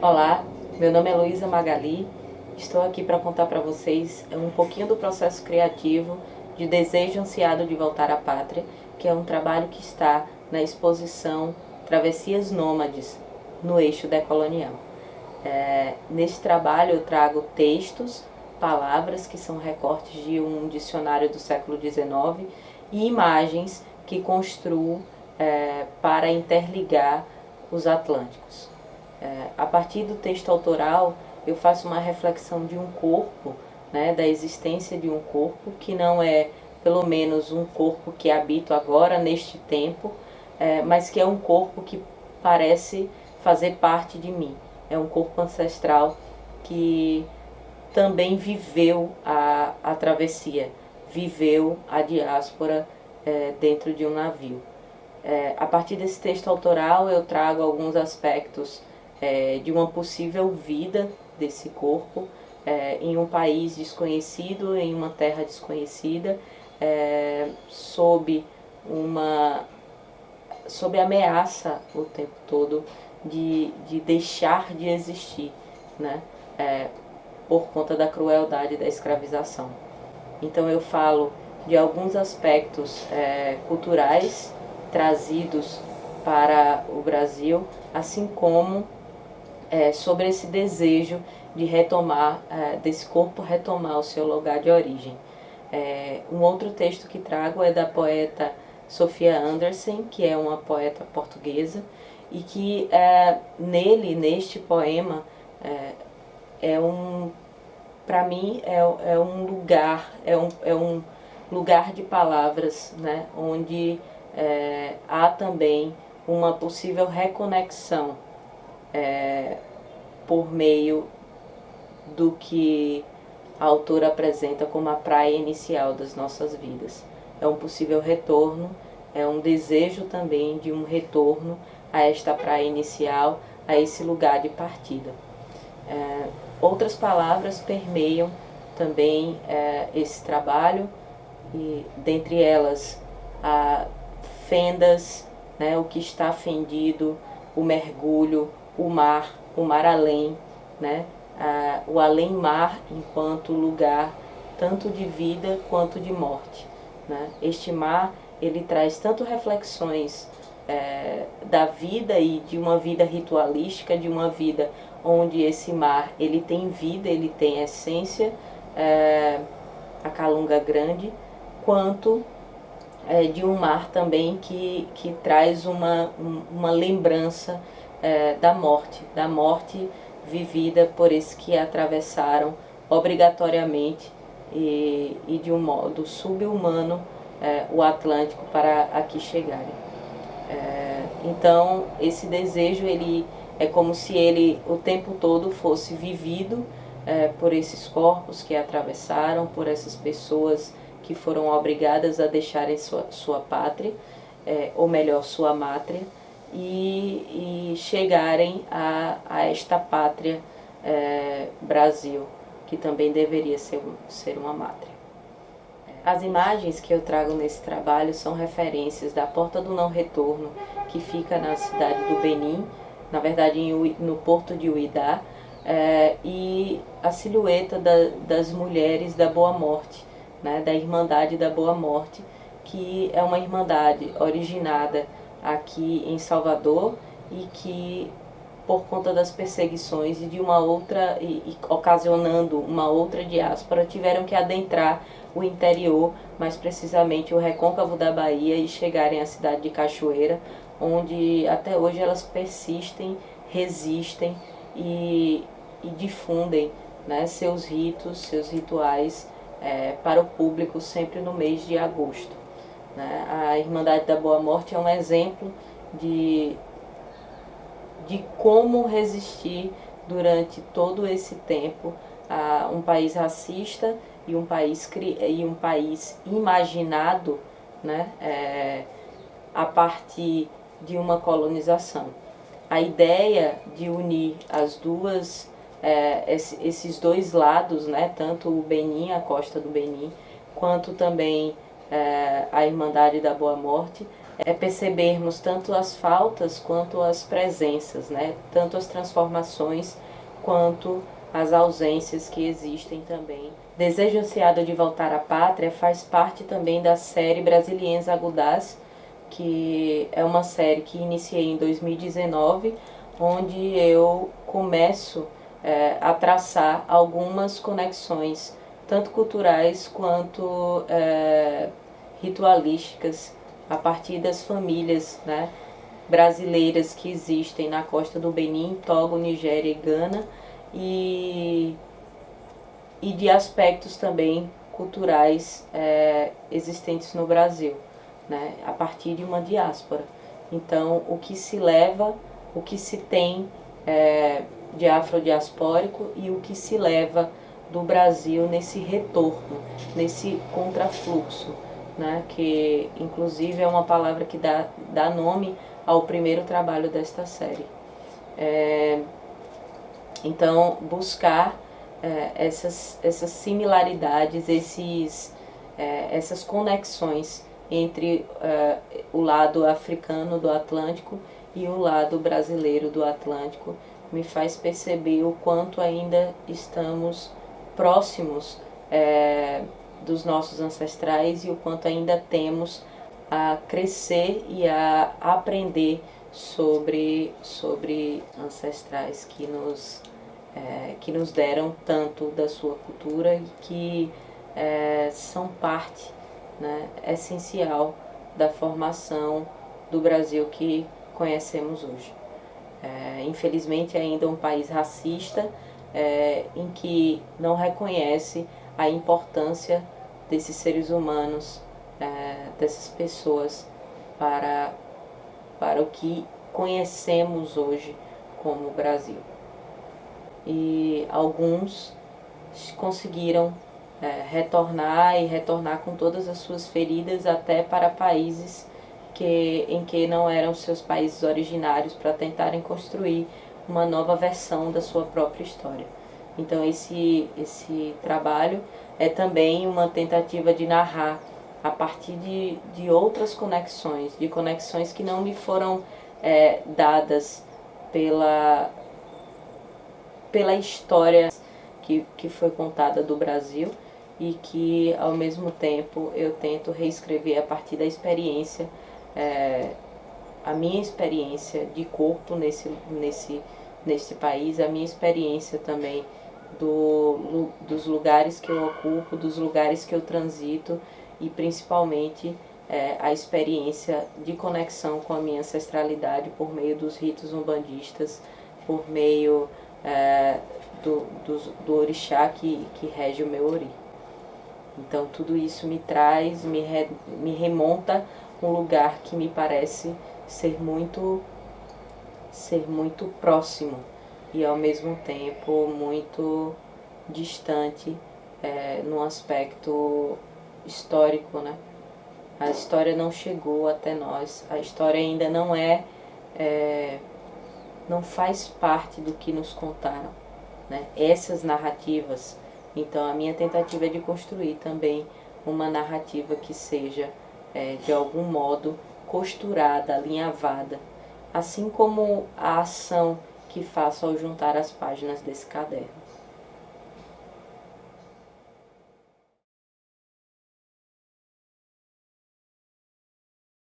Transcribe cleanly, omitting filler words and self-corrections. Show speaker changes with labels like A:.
A: Olá, meu nome é Luísa Magali, estou aqui para contar para vocês um pouquinho do processo criativo de Desejo Ansiado de Voltar à Pátria, que é um trabalho que está na exposição Travessias Nômades, no eixo decolonial. Neste trabalho eu trago textos, palavras que são recortes de um dicionário do século XIX e imagens que construo para interligar os Atlânticos. A partir do texto autoral, eu faço uma reflexão de um corpo, da existência de um corpo, que não é pelo menos um corpo que habito agora, neste tempo, mas que é um corpo que parece fazer parte de mim. É um corpo ancestral que também viveu a travessia, viveu a diáspora dentro de um navio. A partir desse texto autoral, eu trago alguns aspectos de uma possível vida desse corpo em um país desconhecido, em uma terra desconhecida, sob ameaça o tempo todo de deixar de existir, por conta da crueldade da escravização. Então eu falo de alguns aspectos culturais trazidos para o Brasil, assim como sobre esse desejo de retomar, desse corpo retomar o seu lugar de origem. Um outro texto que trago é da poeta Sophia Andersen, que é uma poeta portuguesa, e que neste poema, para mim, é um lugar de palavras, onde há também uma possível reconexão por meio do que a autora apresenta como a praia inicial das nossas vidas. É um possível retorno, é um desejo também de um retorno a esta praia inicial, a esse lugar de partida. Outras palavras permeiam também esse trabalho, e dentre elas fendas, o que está fendido, o mergulho, o mar além, o além-mar enquanto lugar tanto de vida quanto de morte. Este mar, ele traz tanto reflexões da vida e de uma vida ritualística, de uma vida onde esse mar ele tem vida, ele tem essência, a Calunga Grande, quanto de um mar também que traz uma lembrança da morte vivida por esses que atravessaram obrigatoriamente e de um modo sub-humano o Atlântico para aqui chegarem. Então esse desejo ele é como se ele o tempo todo fosse vivido por esses corpos que atravessaram, por essas pessoas que foram obrigadas a deixarem sua pátria, ou melhor, sua mátria, e chegarem a esta pátria Brasil, que também deveria ser uma mátria. As imagens que eu trago nesse trabalho são referências da Porta do Não Retorno, que fica na cidade do Benim, na verdade no porto de Uidá, e a silhueta das mulheres da Boa Morte, da Irmandade da Boa Morte, que é uma irmandade originada aqui em Salvador e que, por conta das perseguições e de uma outra, e ocasionando uma outra diáspora, tiveram que adentrar o interior, mais precisamente o recôncavo da Bahia, e chegarem à cidade de Cachoeira, onde até hoje elas persistem, resistem e difundem seus ritos, seus rituais para o público sempre no mês de agosto. A Irmandade da Boa Morte é um exemplo de como resistir durante todo esse tempo a um país racista e um país imaginado a partir de uma colonização. A ideia de unir esses dois lados, tanto o Benim, a costa do Benim, quanto também a Irmandade da Boa Morte, é percebermos tanto as faltas quanto as presenças, né? Tanto as transformações quanto as ausências que existem também. Desejo Ansiado de Voltar à Pátria faz parte também da série Brasilienses Agudaz, que é uma série que iniciei em 2019, onde eu começo a traçar algumas conexões, tanto culturais quanto ritualísticas, a partir das famílias, né, brasileiras que existem na costa do Benin, Togo, Nigéria e Gana, e de aspectos também culturais existentes no Brasil, né, a partir de uma diáspora. Então, o que se leva, o que se tem de afrodiaspórico e o que se leva do Brasil nesse retorno, nesse contrafluxo, né, que inclusive é uma palavra que dá nome ao primeiro trabalho desta série. Então, buscar essas similaridades, essas conexões entre o lado africano do Atlântico e o lado brasileiro do Atlântico, me faz perceber o quanto ainda estamos próximos dos nossos ancestrais e o quanto ainda temos a crescer e a aprender sobre ancestrais que nos deram tanto da sua cultura e que são parte, né, essencial da formação do Brasil que conhecemos hoje. Infelizmente ainda é um país racista, em que não reconhece a importância desses seres humanos, dessas pessoas para o que conhecemos hoje como Brasil. E alguns conseguiram retornar com todas as suas feridas até para países em que não eram seus países originários, para tentarem construir uma nova versão da sua própria história. Então esse trabalho é também uma tentativa de narrar a partir de outras conexões, de conexões que não me foram dadas pela história que foi contada do Brasil, e que ao mesmo tempo eu tento reescrever a partir da experiência, a minha experiência de corpo nesse país, a minha experiência também dos lugares que eu ocupo, dos lugares que eu transito, e principalmente a experiência de conexão com a minha ancestralidade por meio dos ritos umbandistas, por meio do orixá que rege o meu ori. Então tudo isso me traz, me remonta um lugar que me parece ser muito próximo e ao mesmo tempo muito distante no aspecto histórico, né? A história não chegou até nós, a história ainda não faz parte do que nos contaram, né? Essas narrativas. Então a minha tentativa é de construir também uma narrativa que seja de algum modo costurada, alinhavada, assim como a ação que faço ao juntar as páginas desse caderno.